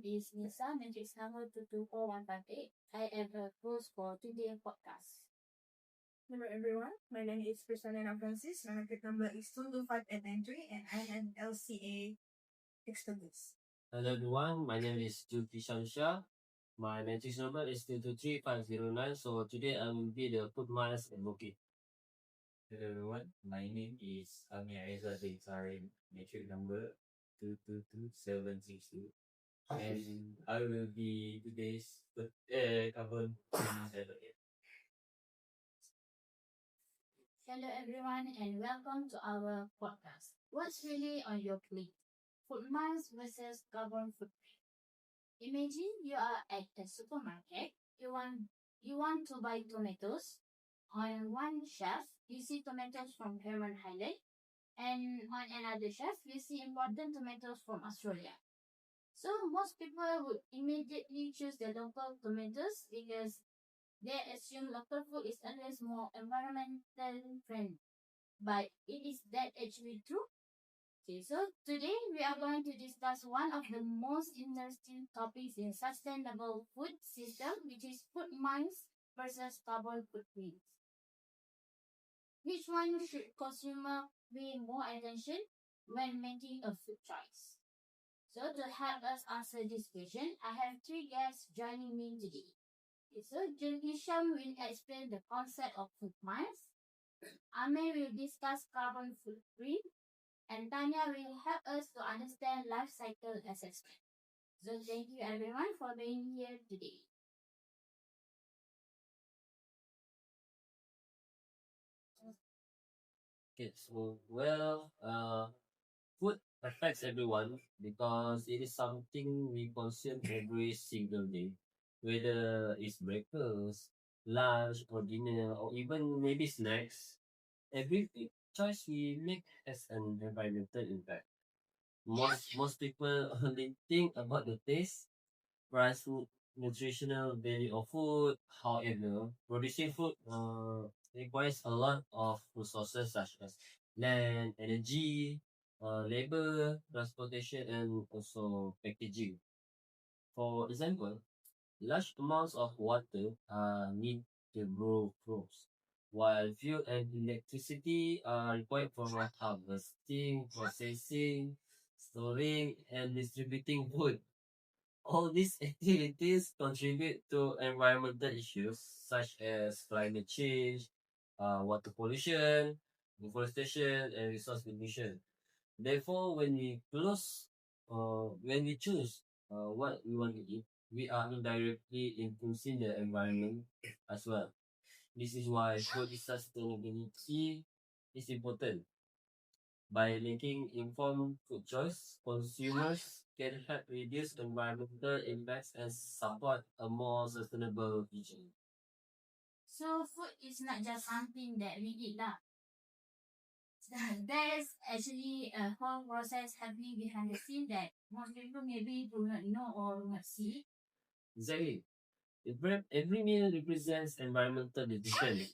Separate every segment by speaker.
Speaker 1: is Nisa, matrix number 224158. I am a host for today's podcast.
Speaker 2: Hello everyone, my name is Priscilla Francis. My matric number is 225893 and I'm an LCA extenders.
Speaker 3: Hello everyone, my name is Juki Shansha. My matrix number is 223509. So today I will be the food miles advocate.
Speaker 4: Hello everyone, my name is Ami Aiza Zaitari, matric number 222762. And I will be today's carbon advocate.
Speaker 1: Hello everyone and welcome to our podcast. What's really on your plate? Food miles versus carbon footprint. Imagine you are at a supermarket. You want to buy tomatoes. On one shelf, you see tomatoes from Herman Highland, and on another shelf, you see imported tomatoes from Australia. So most people would immediately choose the local tomatoes because they assume local food is always more environmental friendly. But is that actually true? Okay, so today we are going to discuss one of the most interesting topics in sustainable food system, which is food miles versus carbon footprint. Which one should consumer pay more attention when making a food choice? So to help us answer this question, I have three guests joining me today. Okay, so Hisham will explain the concept of food miles. Amir will discuss carbon footprint, and Tanya will help us to understand life cycle assessment. So thank you everyone for being here today.
Speaker 3: Okay, so food affects everyone because it is something we consume every single day, whether it's breakfast, lunch, or dinner, or even maybe snacks. Every choice we make has an environmental impact. Most people only think about the taste, price, food, nutritional value of food. However, producing food requires a lot of resources such as land, energy, labor, transportation, and also packaging. For example, large amounts of water are needed to grow crops, while fuel and electricity are required for harvesting, processing, storing, and distributing food. All these activities contribute to environmental issues such as climate change, water pollution, deforestation, and resource depletion. Therefore, when we choose what we want to eat, we are indirectly influencing the environment as well. This is why food sustainability is important. By making informed food choice, consumers can help reduce environmental impacts and support a more sustainable future.
Speaker 1: So food is not just something that we eat lah. There's actually a whole process happening behind the scene that most people maybe do not know or do not see.
Speaker 3: Exactly. Every meal represents environmental decision.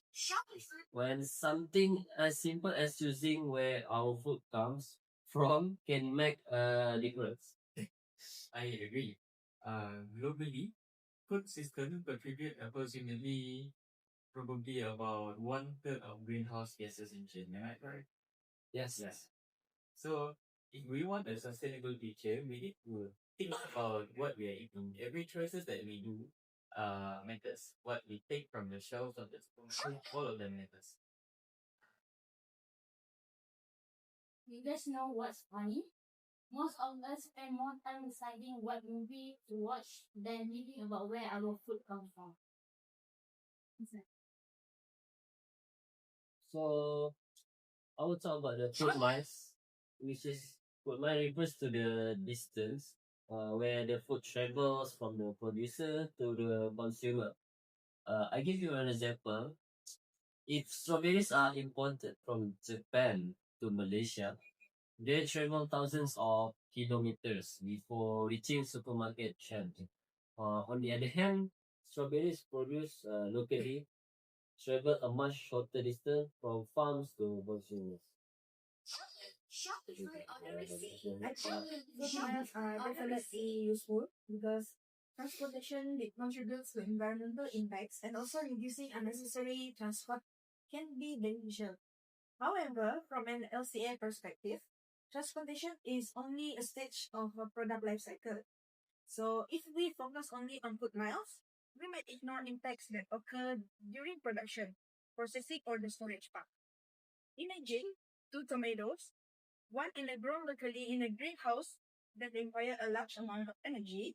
Speaker 3: When something as simple as choosing where our food comes from can make a difference.
Speaker 4: I agree. Globally, food systems contribute approximately probably about 1/3 of greenhouse gases emission. Am I correct?
Speaker 3: Yes.
Speaker 4: So if we want a sustainable future, we need to think about what we are eating. Every choices that we do matters. What we take from the shelves of the supermarket, all of them matters.
Speaker 1: You guys know what's funny? Most of us spend more time deciding what movie to watch than thinking about where our food comes from.
Speaker 3: So I will talk about the food miles, which is food mile refers to the distance where the food travels from the producer to the consumer. I give you an example. If strawberries are imported from Japan to Malaysia, they travel thousands of kilometers before reaching supermarket shelves. On the other hand, strawberries produced locally travel a much shorter distance from farms to consumers.
Speaker 2: I think food miles are definitely useful because transportation it contributes to environmental impacts and also reducing unnecessary transport can be beneficial. However, from an LCA perspective, transportation is only a stage of a product life cycle. So if we focus only on food miles, we might ignore impacts that occur during production, processing, or the storage part. Imagine two tomatoes, one in a grown locally in a greenhouse that require a large amount of energy,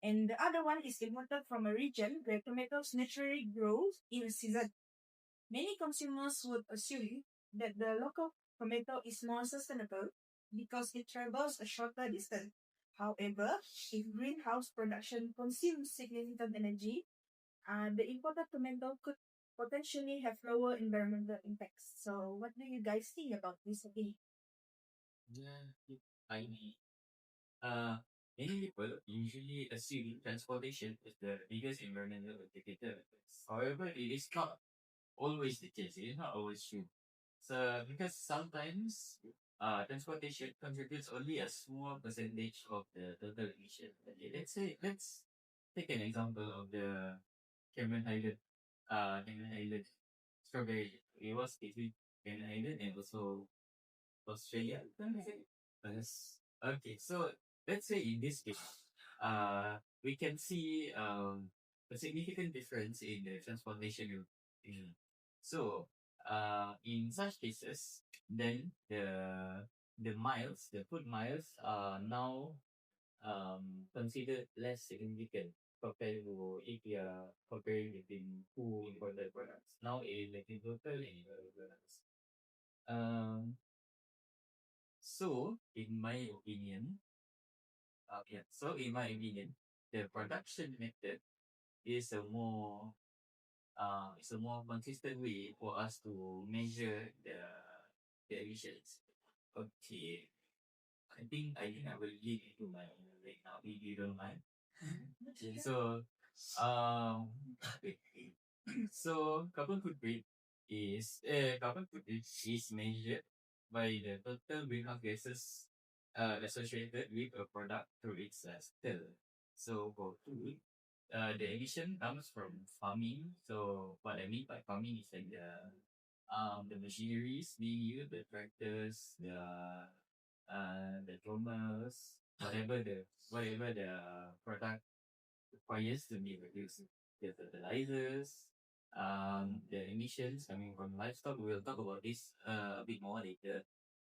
Speaker 2: and the other one is imported from a region where tomatoes naturally grow in a season. Many consumers would assume that the local tomato is more sustainable because it travels a shorter distance. However, if greenhouse production consumes significant energy, the imported tomato could potentially have lower environmental impacts. So, what do you guys think about this? Okay.
Speaker 4: Yeah, I mean, uh, many people usually assume transportation is the biggest environmental indicator. However, it is not always the case. It is not always true. So, because sometimes transportation contributes only a small percentage of the total emission. Okay, let's take an example of the Cameron Highland strawberry. It was between Cameron Highland and also Australia. Yes. Okay, so let's say in this case, we can see a significant difference in the transportation route. So, in such cases, then the food miles are now considered less significant compared to if you are comparing between two imported products. Now it is like in total and imported products. Um, so in my opinion, the production method is a more consistent way for us to measure the emissions. Okay, I will get into my right now if you don't mind. So um so carbon footprint is measured by the total greenhouse gases associated with a product through its cycle. So for food, the emission comes from farming. So what I mean by farming is like the machineries being used, the tractors, the drummers, whatever the product requires to be reduced. The fertilizers, the emissions coming from livestock. We'll talk about this a bit more later.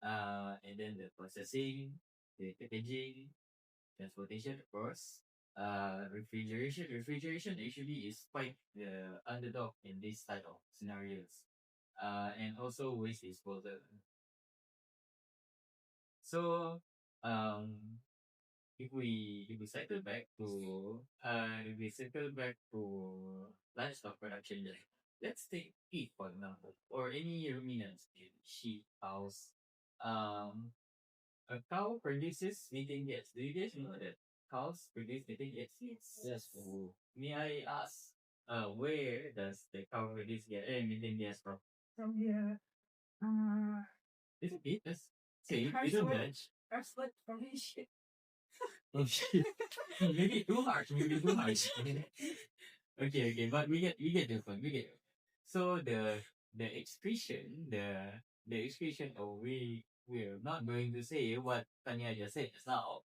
Speaker 4: And then the processing, the packaging, transportation, of course. Refrigeration actually is quite the underdog in this type of scenarios. And also waste disposal. So, um, if we cycle back to livestock production, let's take pig for example, or any ruminants, sheep, cows. Um, a cow produces methane gas. Do you guys know that cows produce methane gas?
Speaker 3: Yes.
Speaker 4: May I ask, where does the cow produce methane gas from?
Speaker 2: From the uh,
Speaker 4: Is it it? Let's say you don't judge.
Speaker 2: Arswood formation.
Speaker 3: Okay.
Speaker 4: Maybe too harsh. Okay, but we get the point. We get it. So the excretion, the excretion of we're not going to say what Tanya just said just now.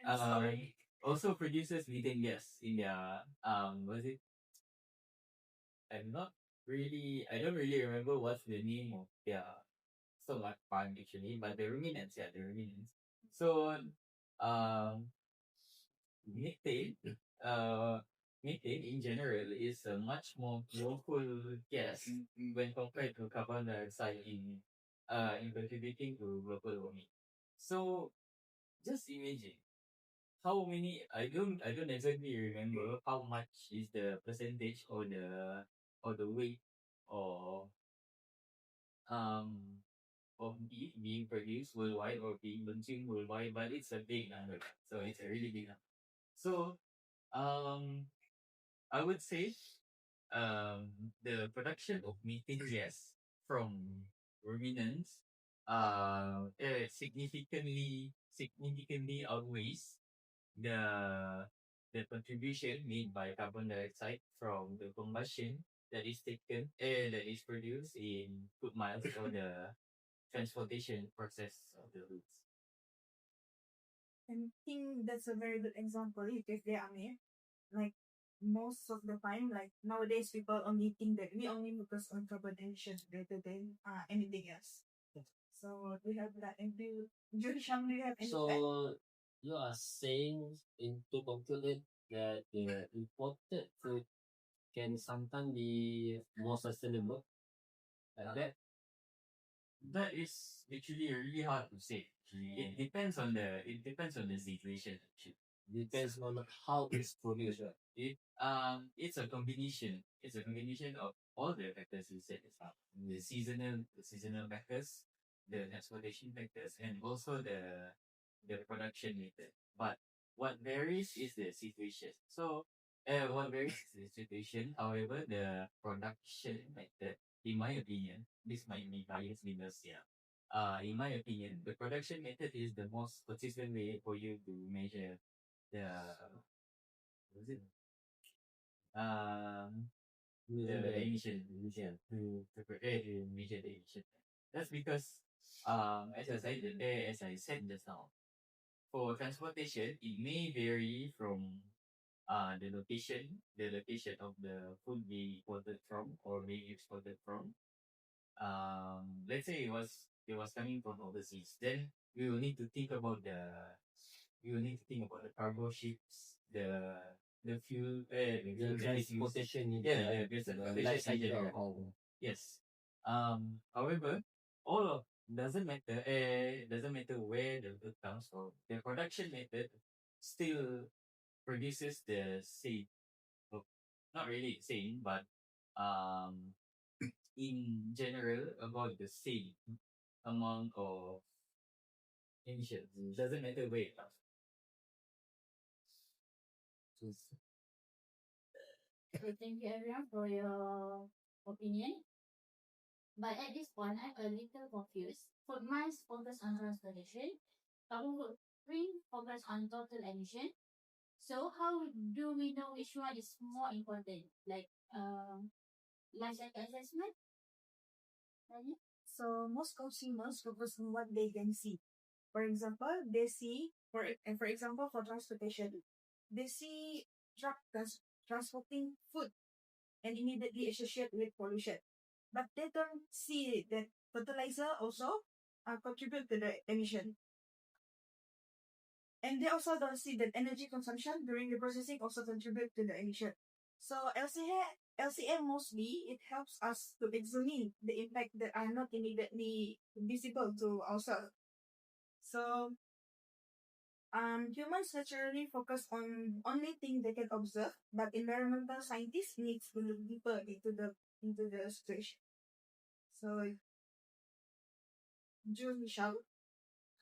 Speaker 2: I'm sorry.
Speaker 4: Also produces methane gas in their was it I don't really remember what's the name of their stomach farm actually, but the ruminants, yeah, the ruminants. So um methane, uh, methane in general is a much more powerful gas when compared to carbon dioxide in contributing to global warming. So just imagine how many I don't exactly remember how much is the percentage or the weight or um of beef being produced worldwide or being consumed worldwide, but it's a big number. So it's a really big number. So um I would say the production of methane gas from ruminants significantly outweighs the contribution made by carbon dioxide from the combustion that is produced in food miles or the transportation process of the goods.
Speaker 2: I think that's a very good example if they are made. Like most of the time, like nowadays people only think that we only focus on carbon emissions rather than anything else. So we have that and do Jurisham, do you have any
Speaker 3: So you are saying to conclude that the imported food can sometimes be more sustainable like that.
Speaker 4: That is actually really hard to say. It depends on the situation actually.
Speaker 3: Depends on how it's produced. Right?
Speaker 4: It's a combination. It's a combination of all the factors you said as well. The seasonal factors, the transportation factors, and also the production method. But what varies is the situation. So, what varies is the situation. However, the production method, in my opinion, this might be biased because in my opinion, the production method is the most consistent way for you to measure the what is it? Um, the emission to measure the emission. That's because as I said just now, for transportation it may vary from the location of the food we imported from or maybe exported from. Let's say it was coming from overseas, then we will need to think about the cargo ships, the fuel, the
Speaker 3: The
Speaker 4: fuel that is used.
Speaker 3: transportation,
Speaker 4: Yeah, there's a
Speaker 3: the
Speaker 4: transportation
Speaker 3: life cycle
Speaker 4: engine.
Speaker 3: of
Speaker 4: Yes. However, all of doesn't matter where the food comes from. The production method still produces the same, oh, not really same, but um, in general about the same amount of emissions. Doesn't matter where it comes from.
Speaker 1: So thank you everyone for your opinion. But at this point, I'm a little confused. Food miles focus on transportation. Carbon footprint focus on total emission. So how do we know which one is more important? Like life cycle assessment? Tanya?
Speaker 2: So most consumers focus on what they can see. For example, they see for example for transportation, they see transporting food and immediately associate with pollution. But they don't see that fertilizer also contribute to the emission. And they also don't see that energy consumption during the processing also contribute to the emission. So LCM mostly it helps us to examine the impact that are not immediately visible to ourselves. So humans naturally focus on only things they can observe, but environmental scientists needs to look deeper into the situation. So June Michelle,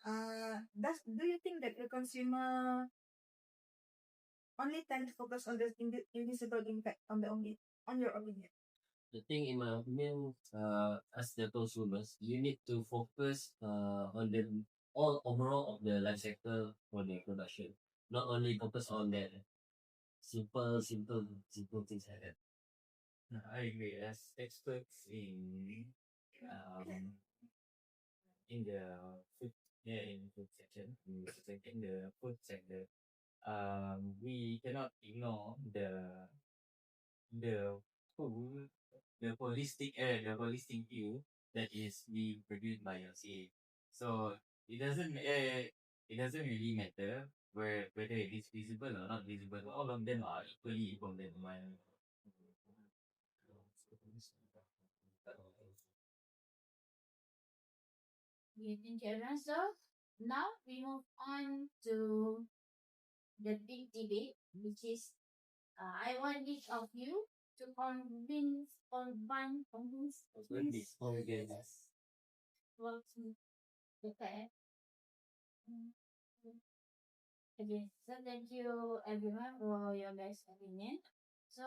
Speaker 2: do you think that the consumer only tend to focus on the invisible impact on your opinion?
Speaker 3: the thing in my opinion, as the consumers, you need to focus on the all overall of the life cycle for the production. Not only focus on that simple things like that.
Speaker 4: I agree. As experts um in the food in food section, in the food sector, we cannot ignore the full the holistic view that is being produced by LCA. So it doesn't really matter whether it is visible or not visible. All of them are equally important.
Speaker 1: Okay, thank you everyone. So now we move on to the big debate, which is I want each of you to convince
Speaker 3: Yes.
Speaker 1: well to the fair. Okay, so thank you everyone for your guys' opinion. So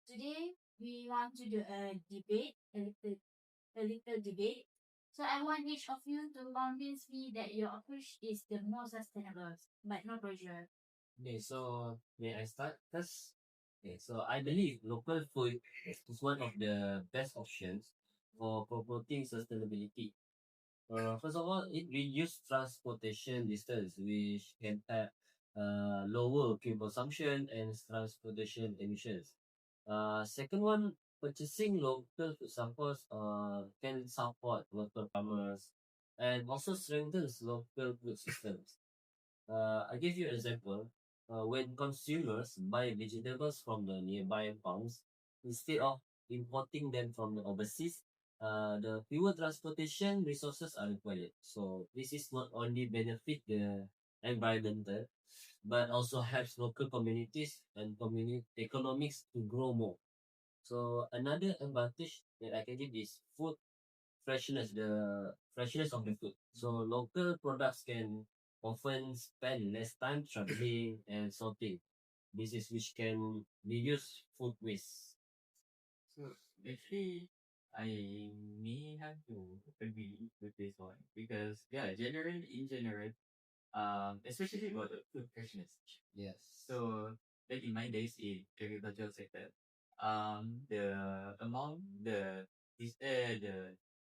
Speaker 1: today we want to do a debate, a little debate. So I want each of you to convince me that your approach is the most sustainable, but no pressure.
Speaker 3: Okay, so may I start first? Okay, so I believe local food is one of the best options for promoting sustainability. First of all, it reduces transportation distance, which can have lower fuel consumption and transportation emissions. Second one, purchasing local food samples can support local farmers and also strengthens local food systems. I give you an example. When consumers buy vegetables from the nearby farms instead of importing them from the overseas, the fewer transportation resources are required. So this is not only benefit the environmental, but also helps local communities and community economics to grow more. So another advantage that I can give is food freshness, the freshness of the food. So local products can often spend less time traveling and sorting. This is which can reduce food waste.
Speaker 4: So actually, I may have to agree with this one because yeah, generally in general, especially about the food freshness.
Speaker 3: Yes.
Speaker 4: So back in my days in agricultural sector, the amount the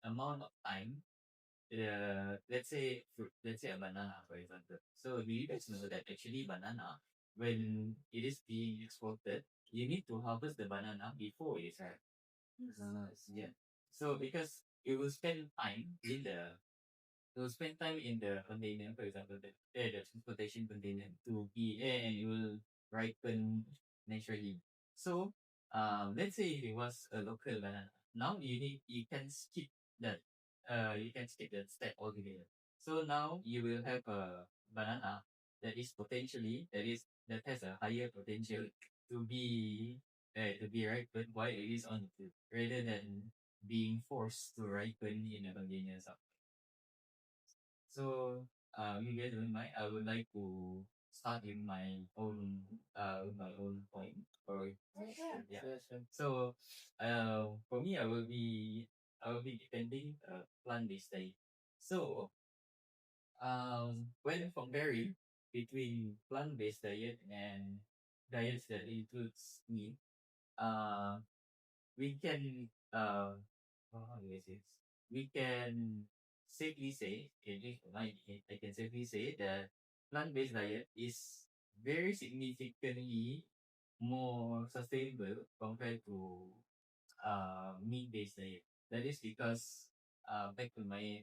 Speaker 4: amount of time let's say a banana for example. So do you guys know that actually banana when it is being exported, you need to harvest the banana before it is ripe. Yeah. So because it will spend time in the it will spend time in the container, for example, the transportation container to be and it will ripen naturally. So, let's say it was a local banana. Now you can skip that. You can skip that step altogether. So now you will have a banana that has a higher potential to be ripened while it is on the food, rather than being forced to ripen in a container. So, you guys don't mind, I would like to start with my own point. Or yeah. So, for me, I will be defending plant-based diet. So, when comparing between plant-based diet and diets that includes meat, uh, we can how do I say this? We can safely say, in my opinion, I can safely say that plant-based diet is very significantly more sustainable compared to meat-based diet. That is because back to my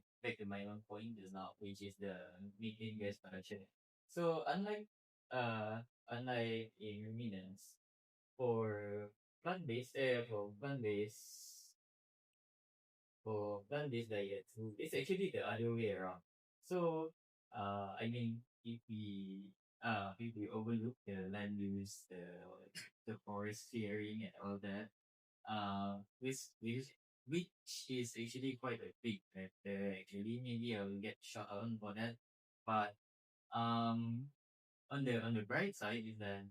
Speaker 4: own point just now, which is the methane gas production. So unlike in ruminants, for for plant-based diet, it's actually the other way around. So, I mean, if we overlook the land use, the forest clearing and all that, which is actually quite a big factor. Actually, maybe I will get shot on for that. But on the bright side is that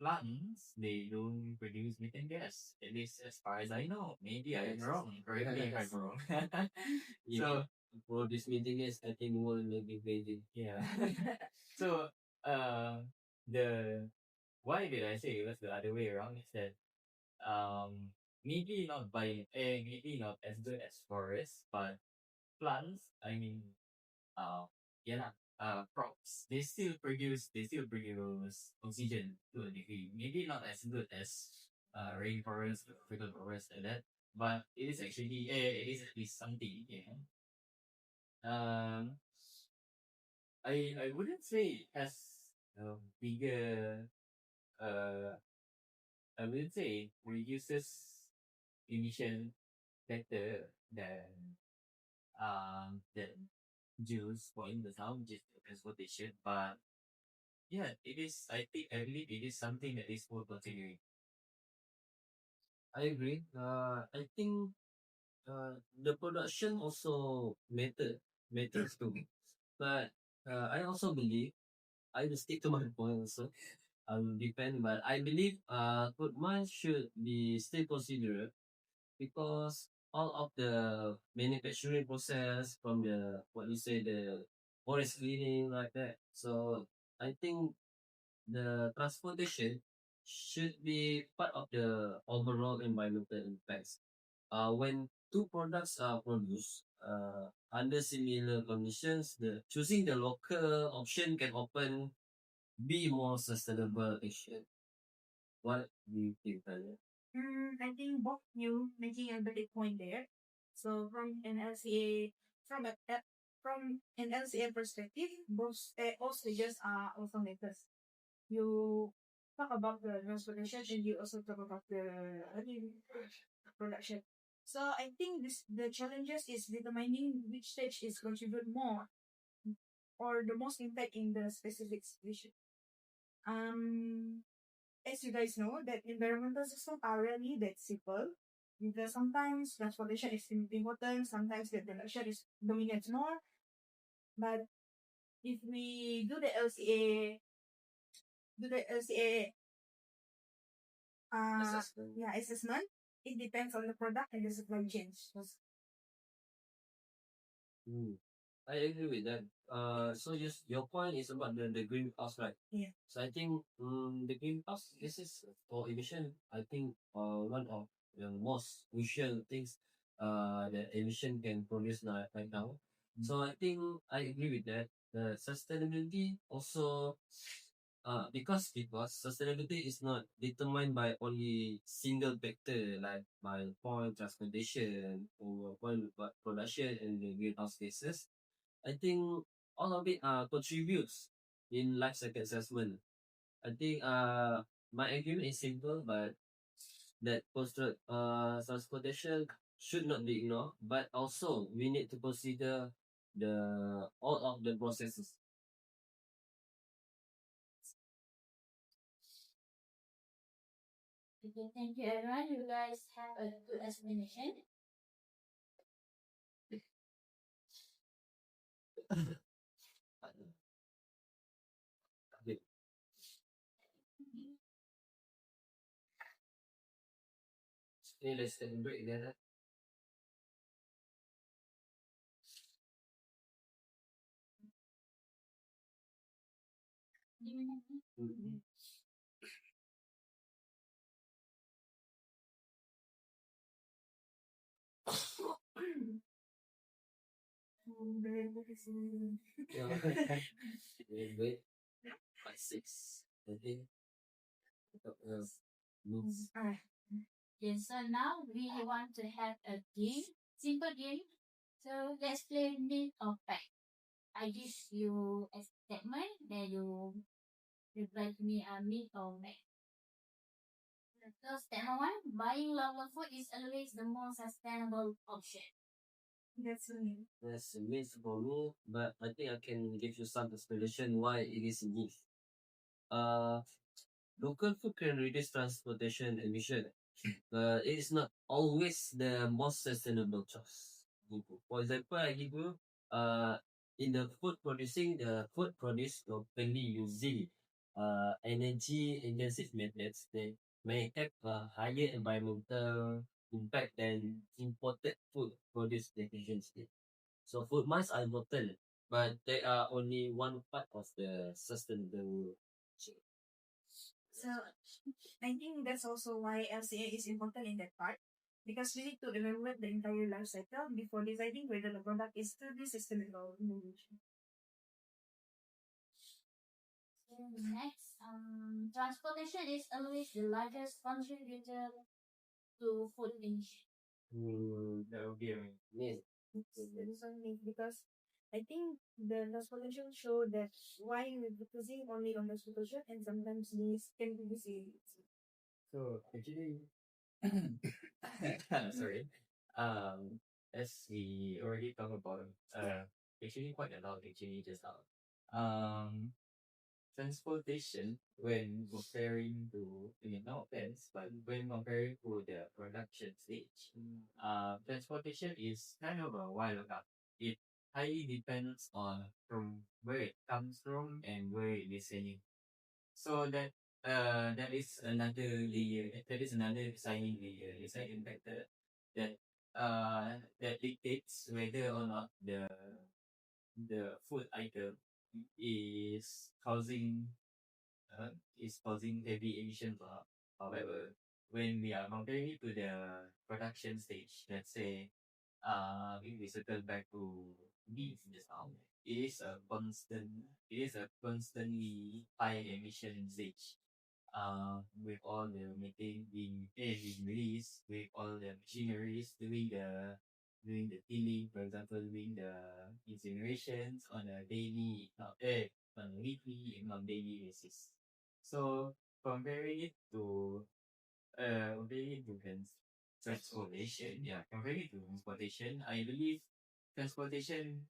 Speaker 4: plants, they don't produce methane gas. At least as far as I know. Maybe I am wrong. Correct me if I'm wrong. So
Speaker 3: For this meeting is I think will maybe crazy.
Speaker 4: yeah. So the why did I say it was the other way around is that maybe not as good as forests, but plants, I mean uh yeah lah, crops, they still produce oxygen to a degree. Maybe not as good as rainforest, tropical forest like that, but it is at least something, yeah. Um I wouldn't say it has a bigger uh I wouldn't say it reduces emission better than juice for in the sound just transportation, but yeah, it is. I believe it is something that is worth considering.
Speaker 3: I agree. I think the production also matters too. But I also believe I will stick to my point also. I'll depend, but I believe food miles should be still considered because all of the manufacturing process from the what you say the forest cleaning like that. So I think the transportation should be part of the overall environmental impacts. When two products are produced under similar conditions, the choosing the local option can often be more sustainable action. What do you think, Tanya?
Speaker 2: I think both you making a valid point there. So from an LCA perspective, both all stages are also matters. You talk about the transportation and you also talk about the production. So I think the challenges is determining which stage is contribute more or the most impact in the specific situation. Um, as you guys know, that environmental systems are really that simple. Because sometimes transportation is important, sometimes the production is dominant more. But if we do the LCA
Speaker 3: Assessment.
Speaker 2: assessment, it depends on the product and the supply chain. So,
Speaker 3: Hmm. I agree with that. So just your point is about the greenhouse, right?
Speaker 2: yeah.
Speaker 3: So I think the greenhouse this is for emission. I think one of the most crucial things that emission can produce right now. So I think I agree with that. The sustainability also because sustainability is not determined by only single factor like by point transportation or point production and the greenhouse gases. I think all of it contributes in life cycle assessment. I think my argument is simple, but that transportation should not be ignored, but also we need to consider the all of the processes.
Speaker 1: Okay, thank you everyone. You guys have a good explanation.
Speaker 3: Okay, let's take a break then. Mm-hmm. Yeah. Wait, 5, 6, 7, moves.
Speaker 2: Alright.
Speaker 1: Okay, so now we want to have a game, simple game. So let's play myth or fact. I give you a statement, then you reply to me a myth or fact. So statement one, buying local food is always the most sustainable option.
Speaker 2: That's me.
Speaker 3: That's a myth for me, but I think I can give you some explanation why it is a myth. Uh, Local food can reduce transportation emission, but it is not always the most sustainable choice. For example, I give you in the food produced locally using energy intensive methods, they may have a higher environmental impact than imported food produced efficiently. So food miles are important, but they are only one part of the sustainable chain.
Speaker 2: So I think that's also why LCA is important in that part. Because we need to remember the entire life cycle before deciding whether the product is truly sustainable.
Speaker 1: So next, transportation is always the largest contributor to food emission.
Speaker 4: That would be a
Speaker 3: Myth.
Speaker 2: The reason is because I think the transportation show that why we're focusing only on the transportation and sometimes these can be busy.
Speaker 4: So actually, sorry. As we already talked about, actually quite a lot actually just now. Um, Transportation when comparing to no offense, but when comparing to the production stage, transportation is kind of a while up. It highly depends on from where it comes from and where it is heading. So that is another layer. That is another designing layer, design factor that that dictates whether or not the food item is causing heavy emission. However, when we are comparing it to the production stage, let's say, if we circle back to beef just now, it is a constantly high emission stage. With all the methane being released, with all the machineries doing the tilling, for example, doing the incinerations on a daily, if not on a weekly, if not daily basis. So comparing it to transportation, yeah, comparing it to transportation, I believe transportation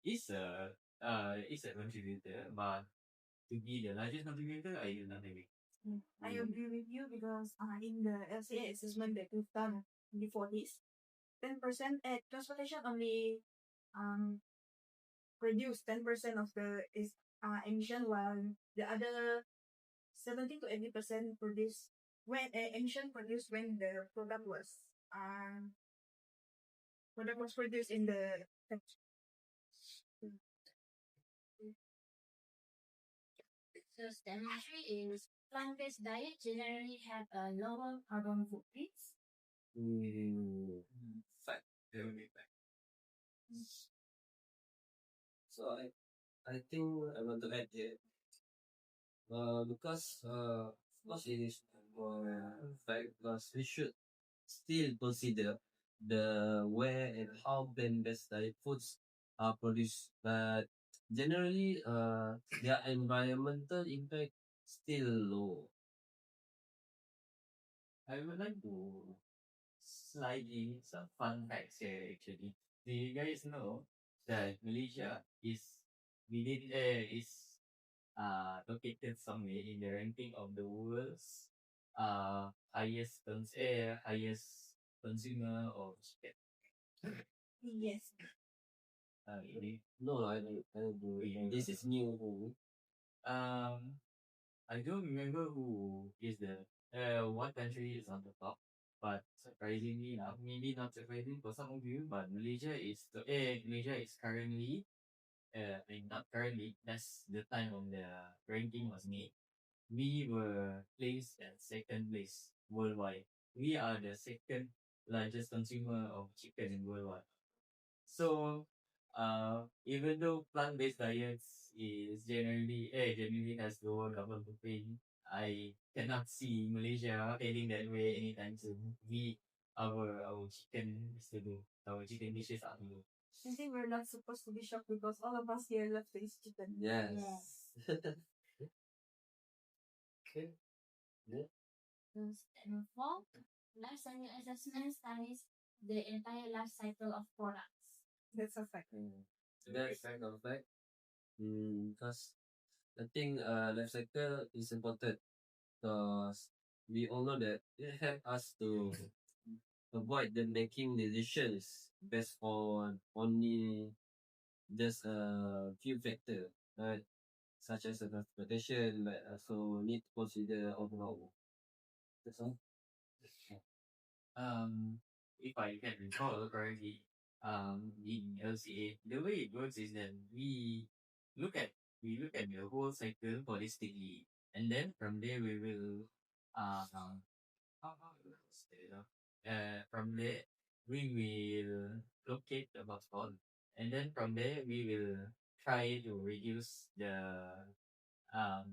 Speaker 4: is a contributor, but to be the largest contributor, I do not agree.
Speaker 2: I agree with you because in the LCA assessment that we've done before this, 10% at transportation only um produce 10% of the is emission, while the other 70 to 80% produce when emission produced when the product was produced in the
Speaker 1: So chemistry is plant-based diet generally have a lower carbon footprint.
Speaker 3: Fact.
Speaker 4: That will be fact.
Speaker 3: So I think I want to add here. Because of course it is fact, because we should still consider the where and how plant-based diet foods are produced, but generally their environmental impact still low.
Speaker 4: I would like to slide in some fun facts here actually. Do you guys know that Malaysia is located somewhere in the ranking of the world's highest consumer of chicken?
Speaker 2: yes.
Speaker 4: Really?
Speaker 3: No, I don't do it. This is new.
Speaker 4: Um, I don't remember who is the what country is on the top, but surprisingly enough, maybe not surprising for some of you, but Malaysia is currently not currently, that's the time when the ranking was made. We were placed at second place worldwide. We are the second largest consumer of chicken worldwide. So, even though plant-based diets is generally has lower carbon footprint, I cannot see Malaysia heading that way anytime soon. Our chicken is to do. Our chicken dishes are to do.
Speaker 2: I think we're not supposed to be shocked because all of us here love to eat chicken.
Speaker 3: Yes.
Speaker 1: Okay.
Speaker 3: Yeah.
Speaker 1: Step 4, life cycle assessment studies the entire life cycle of products.
Speaker 2: That's a fact.
Speaker 3: That's kind of fact. Because I think life cycle is important because we all know that it helps us to avoid the making decisions based on only just a few factors, right? Such as the transportation, but also need to consider overall. That's all.
Speaker 4: Um, if I can recall correctly, in LCA, the way it works is that look at we look at the whole cycle holistically, and then from there we will how do I say it, from there we will locate the hotspot, and then from there we will try to reduce um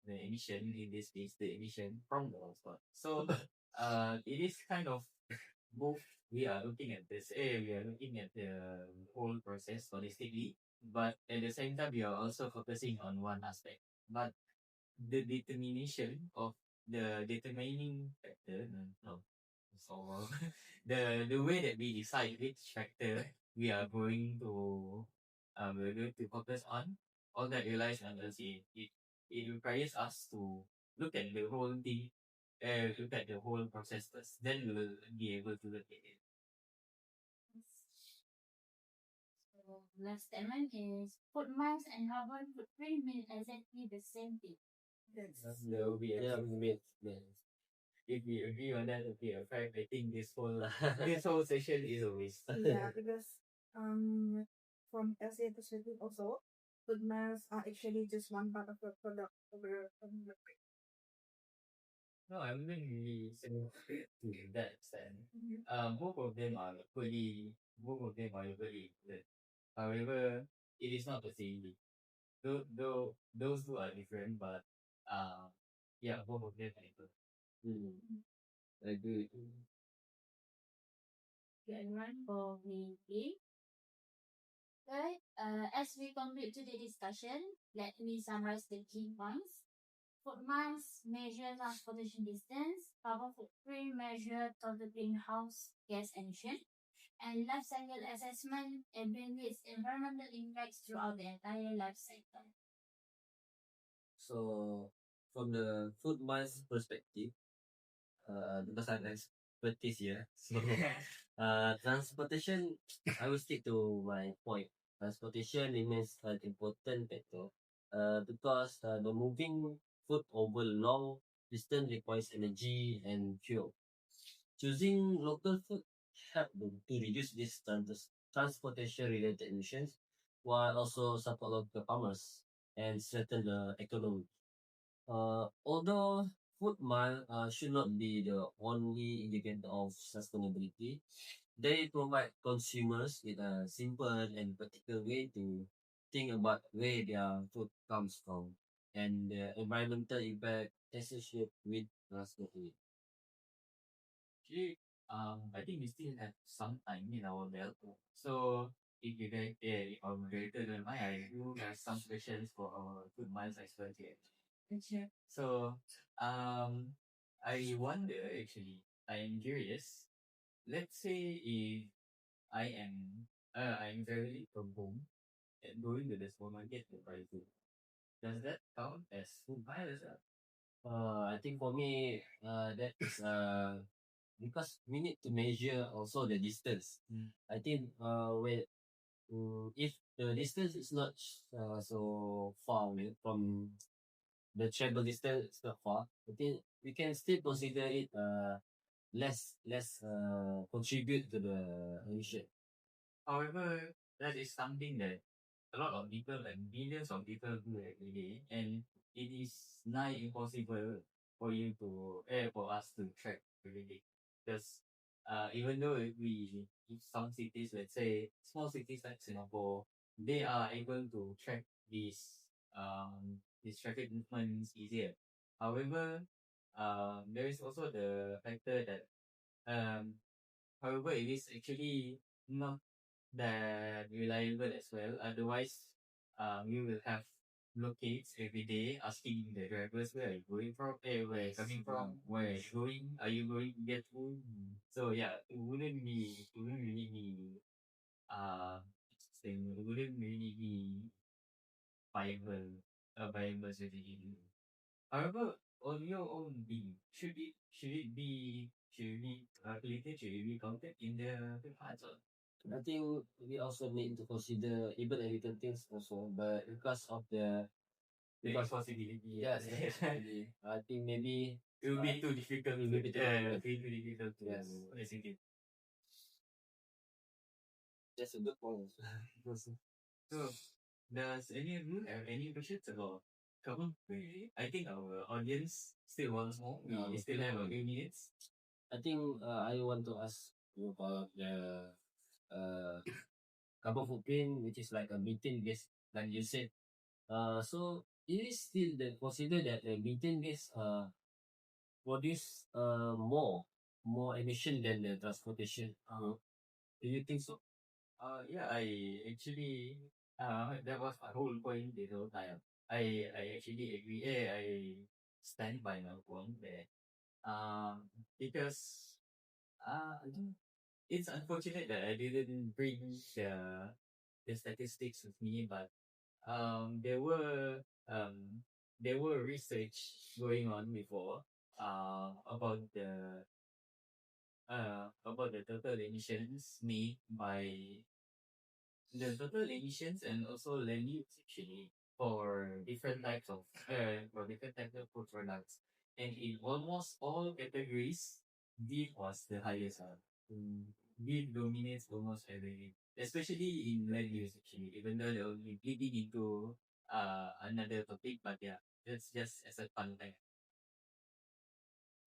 Speaker 4: the emission, in this case the emission from the hotspot. So it is kind of both. We are looking at we are looking at the whole process holistically, but at the same time we are also focusing on one aspect. But the determination of the determining factor, no, so the way that we decide which factor we are going to focus on, all that relies on us. It requires us to look at the whole thing, look at the whole process first. Then we will be able to look at it.
Speaker 1: So last statement is food miles and carbon footprint mean exactly the same thing.
Speaker 2: That's
Speaker 3: There will be a myth.
Speaker 4: if we agree on that, okay, a fact, I think this whole session is a waste.
Speaker 2: Yeah, because from LCA perspective also, food masks are actually just one part of the product of the
Speaker 4: No, I wouldn't really say to that extent. Both of them are equally good. However, it is not the same. Though those two are different, but yeah, both of them are equal.
Speaker 3: I agree.
Speaker 1: Good one for me. Right. As we conclude today's discussion, let me summarize the key points. Food miles measure transportation distance, carbon footprint measure total greenhouse gas emission, and life cycle assessment evaluates environmental impacts throughout the entire life cycle.
Speaker 3: So from the food miles perspective, because I'm expertise here, so transportation, I will stick to my point. Transportation remains an important factor, because the moving food over long distance requires energy and fuel. Choosing local food help to reduce these transportation related emissions, while also support local farmers and strengthen the economy. Although food mile should not be the only indicator of sustainability, they provide consumers with a simple and practical way to think about where their food comes from and the environmental impact associated with transporting it.
Speaker 4: Actually, I think we still have some time in our belt. So if you guys, if our moderator don't mind, I do have some questions for our good minds expert here.
Speaker 2: Sure.
Speaker 4: So, um, I wonder actually, I am curious. Let's say if I'm very from home and going to the supermarket to buy food. Does that count as food buy as well?
Speaker 3: I think for me, that is because we need to measure also the distance. I think if the distance is not so far from the travel distance is not far, I think we can still consider it less contribute to the emission.
Speaker 4: However, that is something that a lot of people, like millions of people, do every day, and it is nigh impossible for us to track every day. Because even though if some cities, let's say small cities like Singapore, they are able to track these traffic movements easier. However, there is also the factor that um, however, it is actually not that reliable as well. Otherwise, you will have locates every day asking the drivers where are you going from, where are you coming from, where are you going, are you going to get food? So yeah, it wouldn't really be it wouldn't really be viable, a viable strategy. However, on your own being, should it be calculated, should it be counted in the parts or
Speaker 3: I think we also need to consider even everything things also, but because of the
Speaker 4: the
Speaker 3: because
Speaker 4: impossibility?
Speaker 3: yes, definitely. I think maybe
Speaker 4: It will be too difficult.
Speaker 3: it will be too difficult.
Speaker 4: Too difficult to
Speaker 3: Yes.
Speaker 4: execute.
Speaker 3: That's a good point.
Speaker 4: So, does any of you have any questions about carbon footprint? I think our audience still wants more.
Speaker 3: Yeah,
Speaker 4: We still have a few minutes.
Speaker 3: I think I want to ask you about the uh, carbon footprint, which is like a methane gas, like you said. So it is still consider that the methane gas produce more emission than the transportation. Do you think so?
Speaker 4: Yeah, I actually, that was my whole point the whole time. I actually agree. I stand by my point there. Because, I don't it's unfortunate that I didn't bring the statistics with me, but there were research going on before about the total emissions made by the total emissions and also land use actually for different types of food products. and in almost all categories, beef was the highest. Beef dominates almost everything, especially in land use actually. Even though they'll be bleeding into another topic, but yeah, that's just as a fun fact.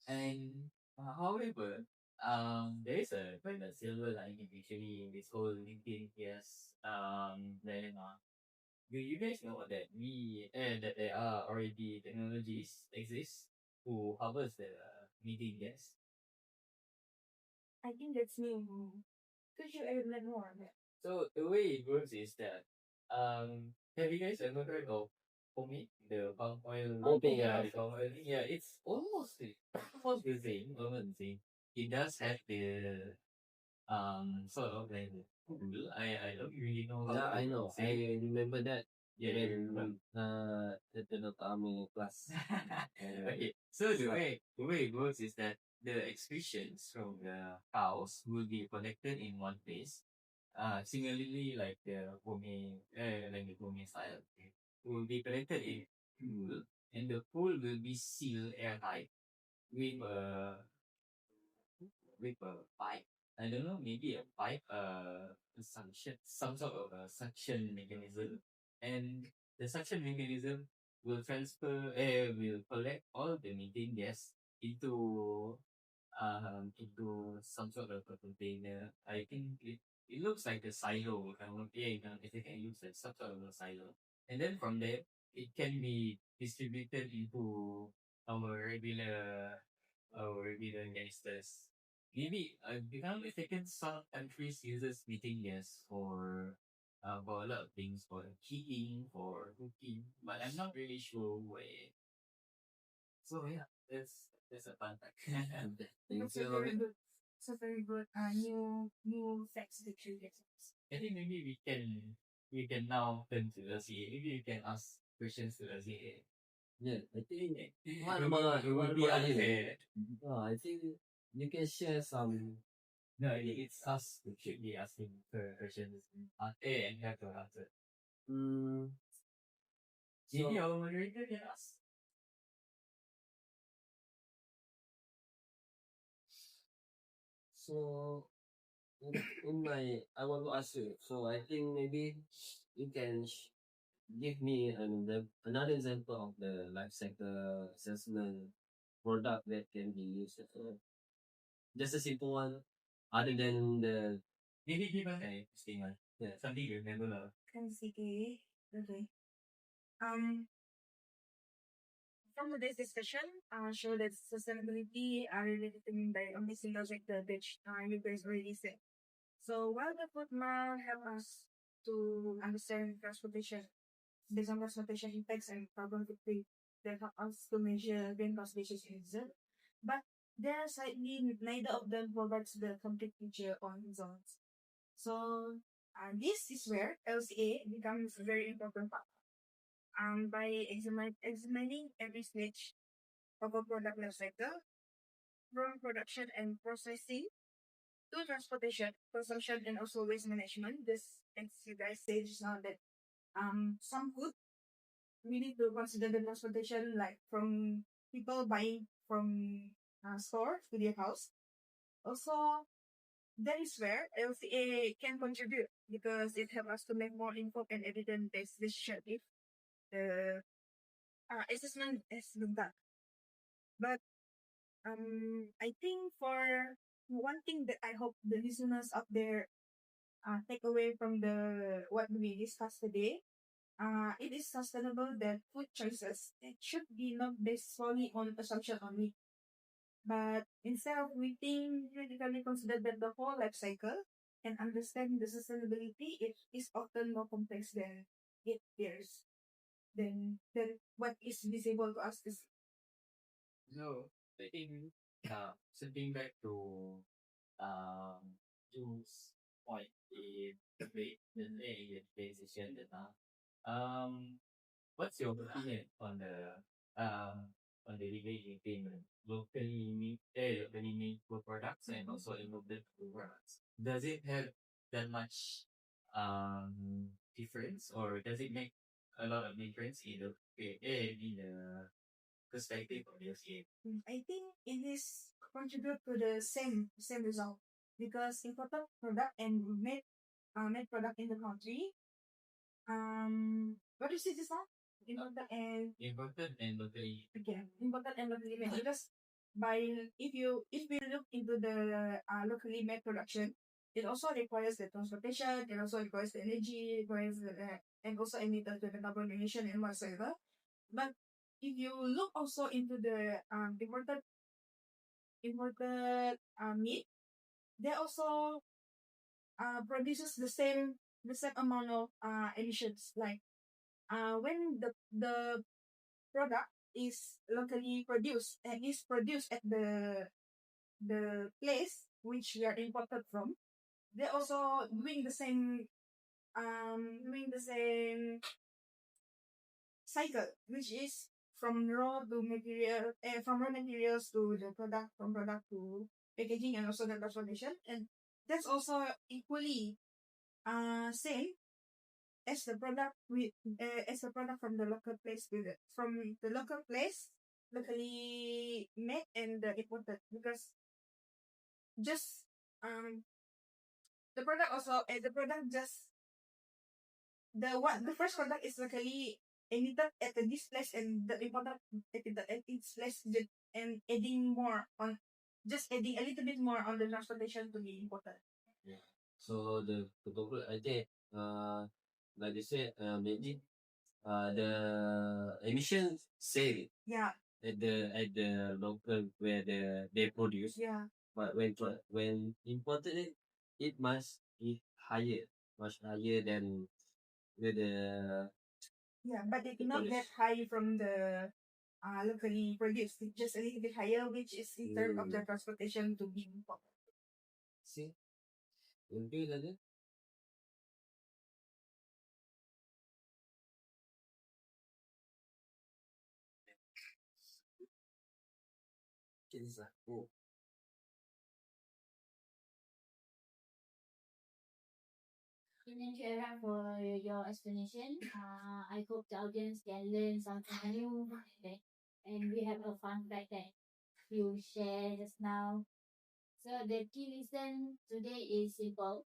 Speaker 4: And however, there is a quite a silver lining actually in this whole LinkedIn yes dilemma. Do you guys know that that there are already technologies exist who harvest the methane gas?
Speaker 2: I think that's new. Could you elaborate more on that?
Speaker 4: So the way it works is that have you guys ever heard of pomade, the palm oil?
Speaker 3: Okay,
Speaker 4: Yeah,
Speaker 3: yeah.
Speaker 4: the palm oil. Yeah, it's almost the same. Almost the same. It does have the sort of like the tool. I don't really know how
Speaker 3: Yeah,
Speaker 4: to
Speaker 3: I know.
Speaker 4: say.
Speaker 3: I remember that
Speaker 4: Yeah, you remember.
Speaker 3: when the army class.
Speaker 4: Okay, so the way it works is that the excretions from the cows will be collected in one place. Similarly, like the homing style, will be collected in pool, and the pool will be sealed airtight with a pipe. I don't know, maybe a pipe, a suction, some sort of a suction mechanism, and the suction mechanism will collect all the methane gas into some sort of a container. I think it looks like a silo. If can use like some sort of a silo, and then from there it can be distributed into our regular gangsters. Maybe if I'm not mistaken, some countries uses methane gas for a lot of things, for heating, for cooking, but I'm not really sure where. So yeah, that's a fun fact.
Speaker 2: That's a very good. It's a very good new facts that you get.
Speaker 4: I think maybe we can now turn to LCA. Maybe we can ask questions to LCA.
Speaker 3: Yeah, I think
Speaker 4: It would be unfair.
Speaker 3: I think you can share some.
Speaker 4: No, it's us who should be asking the questions. And have to answer.
Speaker 3: Mm,
Speaker 4: Maybe
Speaker 3: so
Speaker 4: our moderator can ask.
Speaker 3: so in my I want to ask you. So I think maybe you can give me another example of the life cycle assessment product that can be used. Just a simple one, other than the
Speaker 4: Maybe give us an interesting one.
Speaker 3: yeah.
Speaker 4: Something you remember.
Speaker 2: Okay. Okay. Um, from today's discussion, show that sustainability are really determined by a missing logic that you guys already said. So while the food mile help us to understand transportation, based on transportation impacts and carbon footprint that help us to measure greenhouse gases emissions, but there are slightly neither of them provides the complete picture on zones. So this is where LCA becomes a very important part. By examining every stage of a product life cycle, from production and processing to transportation, consumption, and also waste management. This, as you guys said just now, that some food we need to consider the transportation, like from people buying from store to their house. Also, that is where LCA can contribute because it helps us to make more informed and evidence-based decision if the assessment has been done. But I think for one thing that I hope the listeners out there take away from the what we discussed today, it is sustainable that food choices it should be not based solely on assumption only, but instead of waiting, critically consider that the whole life cycle and understand the sustainability it is often more complex than it appears. Than what is visible to us is
Speaker 4: So I think sitting back to Jules' point in the decision that what's your opinion on the debate between locally made food products and also imported food products? Does it have that much difference, or does it make a lot of difference in the perspective of your skin?
Speaker 2: I think it is contribute to the same result because imported product and made product in the country. What is it just now? Imported and
Speaker 4: Important and locally.
Speaker 2: okay, imported and locally made because by if we look into the locally made production, it also requires the transportation, it also requires the energy, requires the and also emitted to the carbon emission and whatsoever. But if you look also into the imported meat, they also produces the same amount of emissions. Like when the product is locally produced and is produced at the place which we are imported from, they also doing the same cycle, which is from raw to material, from raw materials to the product, from product to packaging, and also the transportation, and that's also equally same as the product from the local place from the local place, locally made and imported, because just the product also the product just the first product is locally emitted at this place, and the imported at its place, and adding a little bit more on the transportation to be imported.
Speaker 3: Yeah. So to conclude, I think like they said, maybe the emissions same
Speaker 2: Yeah,
Speaker 3: at the local where they produce,
Speaker 2: yeah,
Speaker 3: but when imported it must be higher, much higher than the
Speaker 2: yeah. But it not that high from the locally produced. It's just a little bit higher, which is in terms of the transportation to be imported.
Speaker 3: see. Mungkin saja. Okay, this lah. Oh.
Speaker 1: Thank you, everyone, for your explanation. I hope the audience can learn something new today. And we have a fun fact that you share just now. So the key lesson today is simple.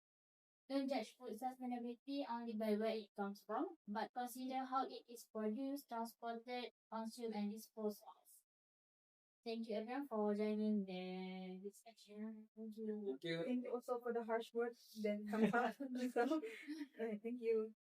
Speaker 1: Don't judge food sustainability only by where it comes from, but consider how it is produced, transported, consumed, and disposed of. Thank you, everyone, for joining this section. Thank you.
Speaker 3: Thank you.
Speaker 2: Thank you also for the harsh words that come out. Alright, thank you.